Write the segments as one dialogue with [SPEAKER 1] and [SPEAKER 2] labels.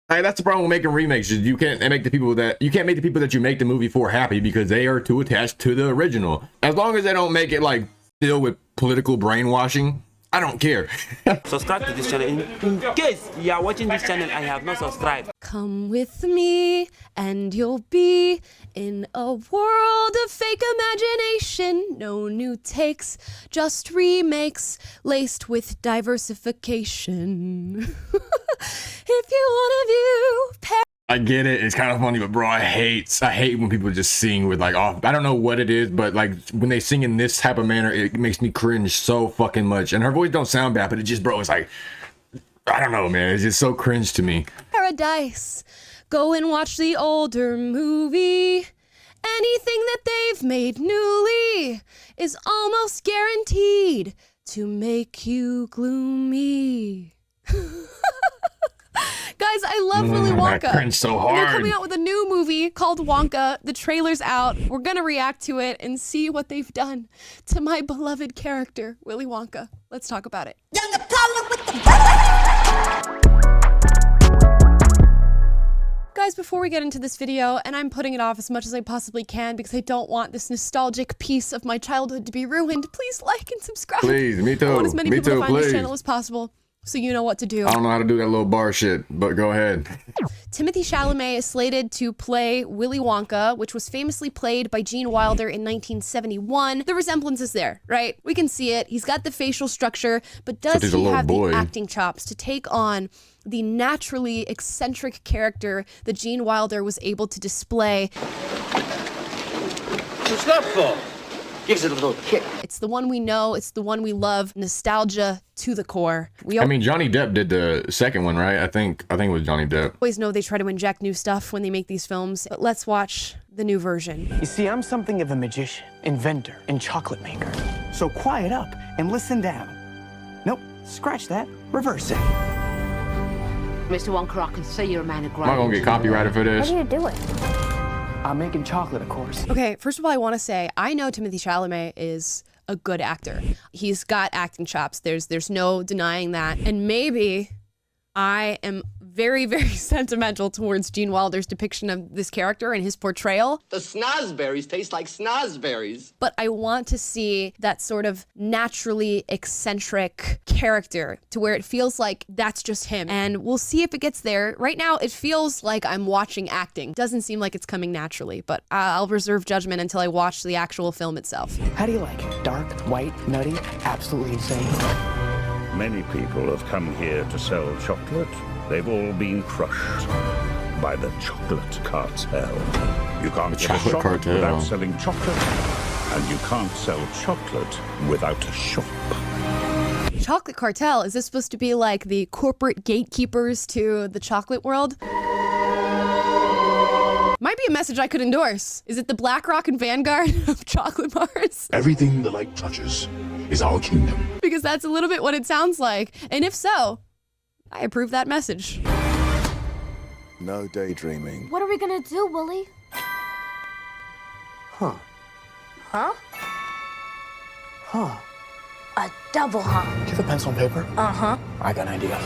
[SPEAKER 1] Like, that's the problem with making remakes. Is you can't make the people that you make the movie for happy because they are too attached to the original. As long as they don't make it like filled with political brainwashing, I don't care.
[SPEAKER 2] Subscribe to this channel in case you are watching this channel and have not subscribed.
[SPEAKER 3] Come with me and you'll be in a world of fake imagination. No new takes, just remakes laced with diversification. If you want to view
[SPEAKER 1] I get it. It's kind of funny, but bro, I hate when people just sing with like off. I don't know what it is, but like when they sing in this type of manner, it makes me cringe so fucking much. And her voice don't sound bad, but it just, bro, it's like, I don't know, man. It's just so cringe to me.
[SPEAKER 3] Paradise, go and watch the older movie. Anything that they've made newly is almost guaranteed to make you gloomy. Guys, I love Willy Wonka.
[SPEAKER 1] I cringe so hard.
[SPEAKER 3] They're coming out with a new movie called Wonka. The trailer's out. We're gonna react to it and see what they've done to my beloved character, Willy Wonka. Let's talk about it. Guys, before we get into this video, and I'm putting it off as much as I possibly can because I don't want this nostalgic piece of my childhood to be ruined, please like and subscribe.
[SPEAKER 1] Please, me too.
[SPEAKER 3] I want as many people to find
[SPEAKER 1] please.
[SPEAKER 3] this channel as possible, so you know what to do.
[SPEAKER 1] I don't know how to do that little bar shit, but go ahead.
[SPEAKER 3] Timothée Chalamet is slated to play Willy Wonka, which was famously played by Gene Wilder in 1971. The resemblance is there, right? We can see it. He's got the facial structure, but does he have the acting chops to take on the naturally eccentric character that Gene Wilder was able to display?
[SPEAKER 4] What's that for? Gives it a little kick.
[SPEAKER 3] It's the one we know, it's the one we love, nostalgia to the core.
[SPEAKER 1] I mean, Johnny Depp did the second one, right? I think it was Johnny Depp.
[SPEAKER 3] Always know they try to inject new stuff when they make these films, but let's watch the new version.
[SPEAKER 5] You see, I'm something of a magician, inventor, and chocolate maker. So quiet up and listen down. Nope, scratch that, reverse it.
[SPEAKER 6] Mr. Wonka, I can see you're a man of great.
[SPEAKER 1] Am I gonna get copyrighted for this?
[SPEAKER 6] What are you doing?
[SPEAKER 5] I'm making chocolate, of course.
[SPEAKER 3] Okay, first of all, I want to say, I know Timothée Chalamet is a good actor. He's got acting chops. There's no denying that. And maybe I am very, very sentimental towards Gene Wilder's depiction of this character and his portrayal.
[SPEAKER 4] The snozberries taste like snozberries.
[SPEAKER 3] But I want to see that sort of naturally eccentric character to where it feels like that's just him. And we'll see if it gets there. Right now, it feels like I'm watching acting. Doesn't seem like it's coming naturally, but I'll reserve judgment until I watch the actual film itself.
[SPEAKER 5] How do you like it? Dark, white, nutty, absolutely insane?
[SPEAKER 7] Many people have come here to sell chocolate. They've all been crushed by the chocolate cartel. You can't get a shop without selling chocolate, and you can't sell chocolate without a shop.
[SPEAKER 3] Chocolate cartel, is this supposed to be like the corporate gatekeepers to the chocolate world? Might be a message I could endorse. Is it the BlackRock and Vanguard of chocolate bars?
[SPEAKER 8] Everything the light touches is our kingdom.
[SPEAKER 3] Because that's a little bit what it sounds like. And if so, I approve that message.
[SPEAKER 8] No daydreaming.
[SPEAKER 6] What are we gonna do, Willy?
[SPEAKER 5] Huh.
[SPEAKER 6] Huh?
[SPEAKER 5] Huh.
[SPEAKER 6] A double huh?
[SPEAKER 5] Do you have a pencil and paper?
[SPEAKER 6] Uh-huh.
[SPEAKER 5] I got an idea.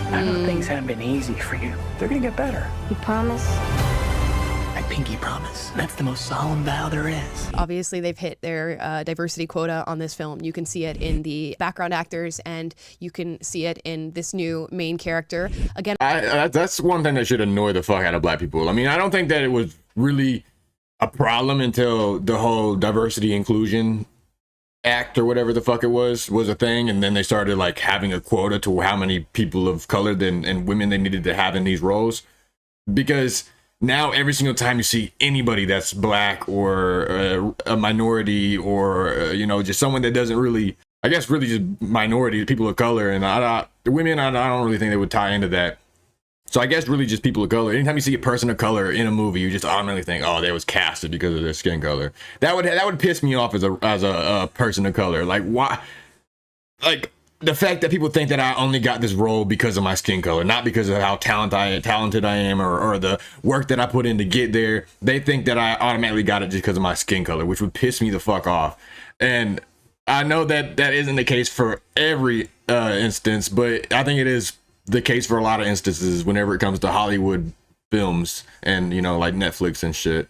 [SPEAKER 5] I know things haven't been easy for you. They're gonna get better.
[SPEAKER 6] You promise?
[SPEAKER 5] I pinky promise. That's the most solemn vow there is.
[SPEAKER 3] Obviously, they've hit their diversity quota on this film. You can see it in the background actors, and you can see it in this new main character. Again,
[SPEAKER 1] that's one thing that should annoy the fuck out of black people. I mean, I don't think that it was really a problem until the whole diversity inclusion act or whatever the fuck it was a thing, and then they started like having a quota to how many people of color and women they needed to have in these roles. Because now every single time you see anybody that's black or a minority or you know, just someone that doesn't really, I guess really just minority, people of color, and the women, I don't really think they would tie into that. So I guess really just people of color. Anytime you see a person of color in a movie, you just automatically think, oh, they was casted because of their skin color. That would piss me off as a person of color. Like, why? Like, the fact that people think that I only got this role because of my skin color, not because of how talented I am or the work that I put in to get there. They think that I automatically got it just because of my skin color, which would piss me the fuck off. And I know that that isn't the case for every instance, but I think it is the case for a lot of instances whenever it comes to Hollywood films and, you know, like Netflix and shit.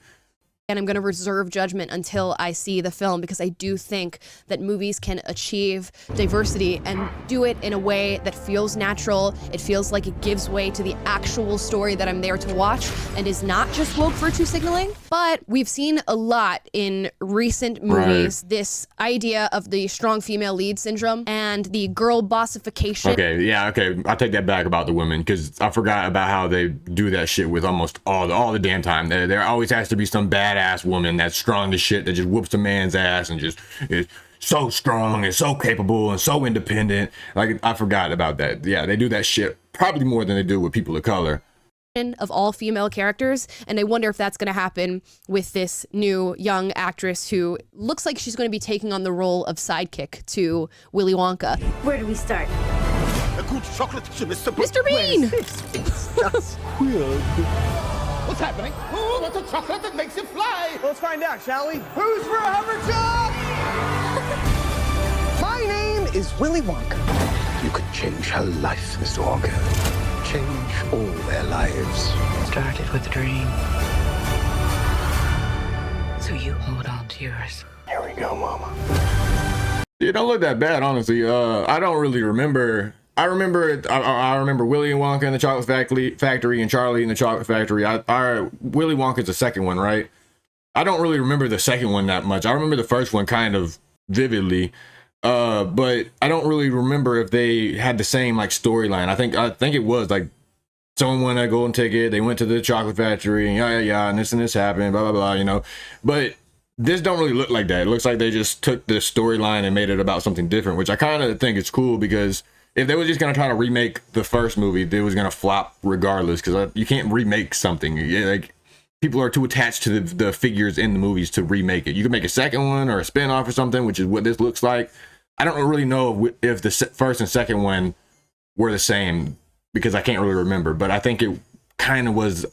[SPEAKER 3] And I'm going to reserve judgment until I see the film, because I do think that movies can achieve diversity and do it in a way that feels natural. It feels like it gives way to the actual story that I'm there to watch and is not just woke virtue signaling. But we've seen a lot in recent movies, this idea of the strong female lead syndrome and the girl bossification.
[SPEAKER 1] Okay, yeah, okay. I take that back about the women, because I forgot about how they do that shit with almost all the damn time. There always has to be some badass woman that's strong as shit that just whoops a man's ass and just is so strong and so capable and so independent. Like, I forgot about that. Yeah, they do that shit probably more than they do with people of color.
[SPEAKER 3] Of all female characters, and I wonder if that's going to happen with this new young actress who looks like she's going to be taking on the role of sidekick to Willy Wonka.
[SPEAKER 9] Where do we start?
[SPEAKER 10] A good chocolate to
[SPEAKER 3] Mr. Bean!
[SPEAKER 10] That's weird. What's happening? Oh, that's a chocolate that makes you fly!
[SPEAKER 5] Let's find out, shall we?
[SPEAKER 10] Who's for a hover job?
[SPEAKER 5] My name is Willy Wonka.
[SPEAKER 8] You could change her life, Mr. Wonka. Change all their lives.
[SPEAKER 11] Started with a dream. So you hold on to yours.
[SPEAKER 8] Here we go, Mama.
[SPEAKER 1] It don't look that bad, honestly. I don't really remember. I remember Willy Wonka in the Chocolate Factory and Charlie in the Chocolate Factory. Willy Wonka's the second one, right? I don't really remember the second one that much. I remember the first one kind of vividly, but I don't really remember if they had the same like storyline. I think it was like someone won a golden ticket, they went to the Chocolate Factory, and and this happened, blah blah blah, you know. But this don't really look like that. It looks like they just took the storyline and made it about something different, which I kind of think is cool, because if they were just going to try to remake the first movie, they was going to flop regardless, because you can't remake something. Like, people are too attached to the figures in the movies to remake it. You can make a second one or a spin-off or something, which is what this looks like. I don't really know if the first and second one were the same, because I can't really remember, but I think it kind of was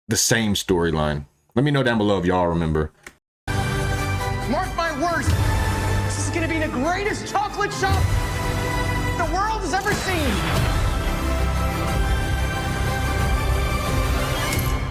[SPEAKER 1] the same storyline. Let me know down below if y'all remember.
[SPEAKER 5] Mark my words, this is gonna be the greatest chocolate shop the world has ever seen.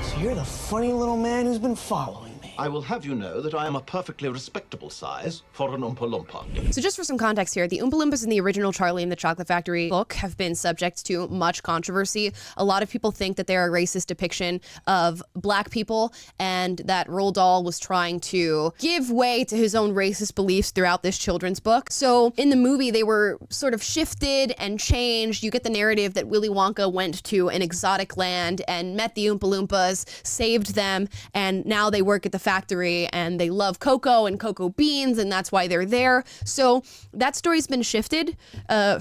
[SPEAKER 5] So you're the funny little man who's been following me.
[SPEAKER 10] I will have you know that I am a perfectly respectable size for an Oompa Loompa.
[SPEAKER 3] So just for some context here, the Oompa Loompas in the original Charlie and the Chocolate Factory book have been subject to much controversy. A lot of people think that they're a racist depiction of black people, and that Roald Dahl was trying to give way to his own racist beliefs throughout this children's book. So in the movie, they were sort of shifted and changed. You get the narrative that Willy Wonka went to an exotic land and met the Oompa Loompas, saved them, and now they work at the factory and they love cocoa and cocoa beans, and that's why they're there. So that story's been shifted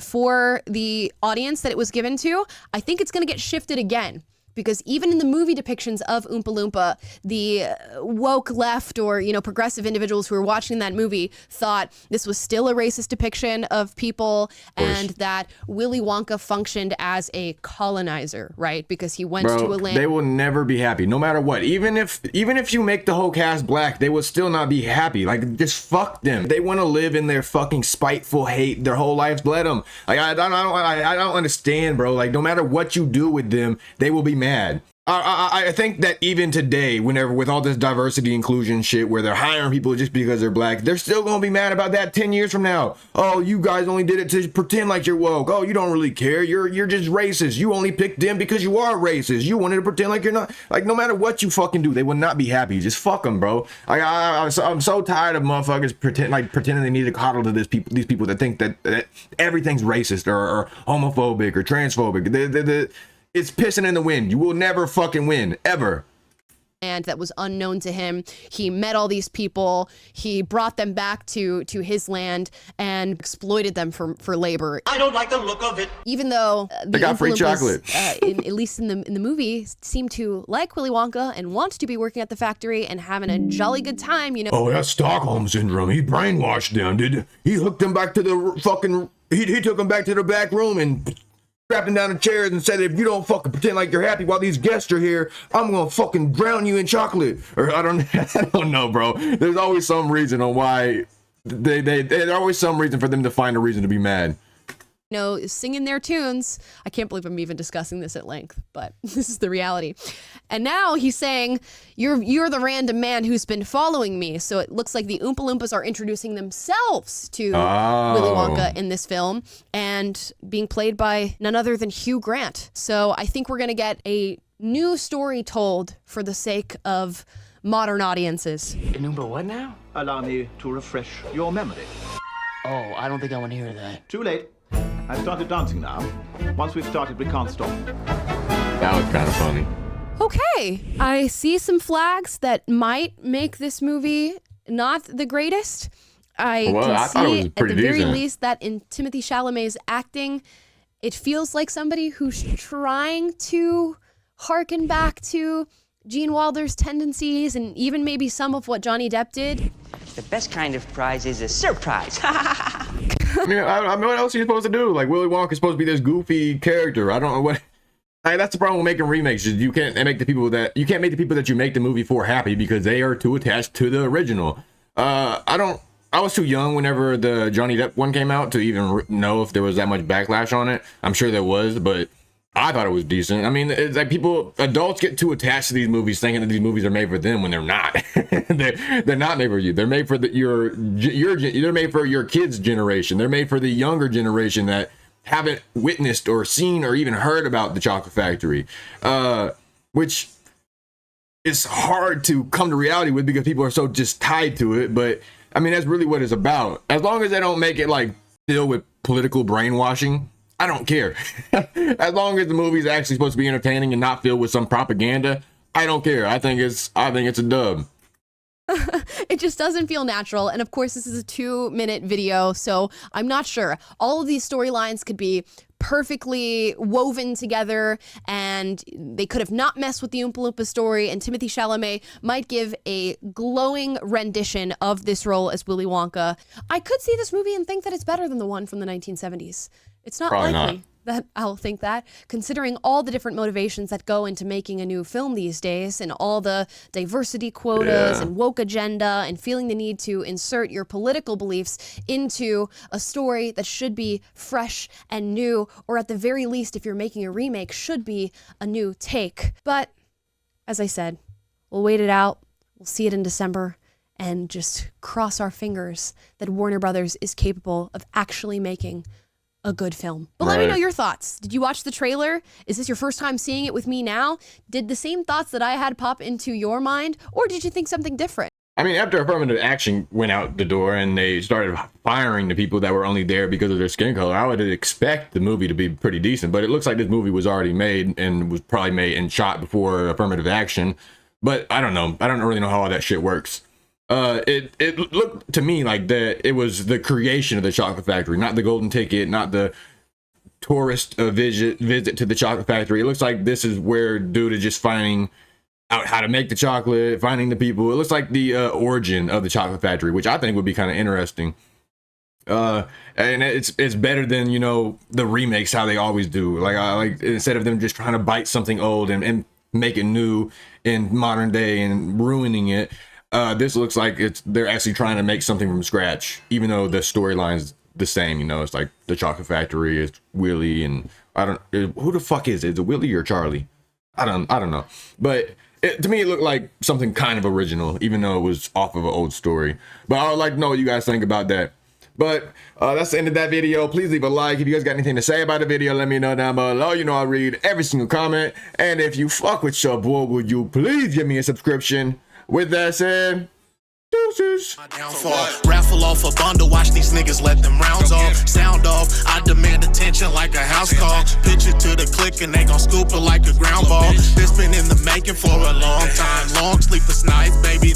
[SPEAKER 3] for the audience that it was given to. I think it's going to get shifted again, because even in the movie depictions of Oompa Loompa, the woke left or, you know, progressive individuals who were watching that movie thought this was still a racist depiction of people, and that Willy Wonka functioned as a colonizer, right? Because he went to a land.
[SPEAKER 1] They will never be happy, no matter what. Even if you make the whole cast black, they will still not be happy. Like, just fuck them. They want to live in their fucking spiteful hate their whole lives. Let them. Like, I don't understand, bro. Like, no matter what you do with them, they will be mad. I think that even today, whenever with all this diversity inclusion shit where they're hiring people just because they're black, they're still gonna be mad about that 10 years from now. Oh, you guys only did it to pretend like you're woke. Oh, you don't really care. You're just racist. You only picked them because you are racist. You wanted to pretend like you're not. Like, no matter what you fucking do, they will not be happy. Just fuck them, bro. I'm so tired of motherfuckers pretending they need to coddle to these people that think that everything's racist or homophobic or transphobic. It's pissing in the wind. You will never fucking win, ever.
[SPEAKER 3] And that was unknown to him. He met all these people. He brought them back to his land and exploited them for labor.
[SPEAKER 10] I don't like the look of it.
[SPEAKER 3] Even though
[SPEAKER 1] they got free chocolate,
[SPEAKER 3] at least in the movie, seem to like Willy Wonka and want to be working at the factory and having a jolly good time. You know.
[SPEAKER 1] Oh, that's Stockholm syndrome. He brainwashed them, he hooked them back to the fucking. He took them back to the back room and strapped them down the chairs and said, if you don't fucking pretend like you're happy while these guests are here, I'm gonna fucking drown you in chocolate. Or I don't know, bro. There's always some reason on why there's always some reason for them to find a reason to be mad.
[SPEAKER 3] you know, singing their tunes. I can't believe I'm even discussing this at length, but this is the reality. And now he's saying, you're the random man who's been following me. So it looks like the Oompa Loompas are introducing themselves to Willy Wonka in this film and being played by none other than Hugh Grant. So I think we're going to get a new story told for the sake of modern audiences.
[SPEAKER 5] An Oompa what now?
[SPEAKER 10] Allow me to refresh your memory.
[SPEAKER 5] Oh, I don't think I want to hear that.
[SPEAKER 10] Too late. I've started dancing now. Once we've started, we can't stop.
[SPEAKER 1] That was kind of funny.
[SPEAKER 3] Okay, I see some flags that might make this movie not the greatest. I can see at the very least that in Timothée Chalamet's acting, it feels like somebody who's trying to harken back to Gene Wilder's tendencies and even maybe some of what Johnny Depp did.
[SPEAKER 9] The best kind of prize is a surprise.
[SPEAKER 1] I mean, what else are you supposed to do? Like, Willy Wonka is supposed to be this goofy character. I don't know what. That's the problem with making remakes. Is you can't make the people that you make the movie for happy because they are too attached to the original. I was too young whenever the Johnny Depp one came out to even know if there was that much backlash on it. I'm sure there was, but I thought it was decent. I mean, it's like adults get too attached to these movies thinking that these movies are made for them when they're not. they're not made for you. They're made for they're made for your kids' generation. They're made for the younger generation that haven't witnessed or seen or even heard about the Chocolate Factory, which is hard to come to reality with because people are so just tied to it. But I mean, that's really what it's about. As long as they don't make it like filled with political brainwashing, I don't care. As long as the movie's actually supposed to be entertaining and not filled with some propaganda, I don't care. I think it's a dub.
[SPEAKER 3] It just doesn't feel natural. And of course, this is a 2-minute video, so I'm not sure. All of these storylines could be perfectly woven together and they could have not messed with the Oompa Loompa story, and Timothée Chalamet might give a glowing rendition of this role as Willy Wonka. I could see this movie and think that it's better than the one from the 1970s. It's not
[SPEAKER 1] Probably
[SPEAKER 3] likely
[SPEAKER 1] not
[SPEAKER 3] that I'll think that, considering all the different motivations that go into making a new film these days and all the diversity quotas and woke agenda and feeling the need to insert your political beliefs into a story that should be fresh and new, or at the very least, if you're making a remake, should be a new take. But as I said, we'll wait it out. We'll see it in December and just cross our fingers that Warner Brothers is capable of actually making a good film. But let me know your thoughts. Did you watch the trailer? Is this your first time seeing it with me now? Did the same thoughts that I had pop into your mind, or did you think something different?
[SPEAKER 1] I mean, after affirmative action went out the door and they started firing the people that were only there because of their skin color, I would expect the movie to be pretty decent. But it looks like this movie was already made and was probably made and shot before affirmative action. But I don't know. I don't really know how all that shit works. It looked to me like that it was the creation of the Chocolate Factory, not the golden ticket, not the tourist visit to the Chocolate Factory. It looks like this is where dude is just finding out how to make the chocolate, finding the people. It looks like the origin of the Chocolate Factory, which I think would be kind of interesting. And it's better than, you know, the remakes, how they always do. Like instead of them just trying to bite something old and make it new in modern day and ruining it. This looks like they're actually trying to make something from scratch, even though the storyline's the same. You know, it's like the Chocolate Factory is Willy, and who the fuck is it? Is it Willy or Charlie? I don't know. But to me, it looked like something kind of original, even though it was off of an old story. But I would like to know what you guys think about that. But that's the end of that video. Please leave a like. If you guys got anything to say about the video, let me know down below. You know I read every single comment. And if you fuck with your boy, would you please give me a subscription? With that said, deuces.
[SPEAKER 12] Raffle off a bundle, watch these niggas let them rounds off. Sound off, I demand attention like a house call. Pitch it to the click and they gon' scoop it like a ground ball. This been in the making for a long time. Long sleepless nights, baby.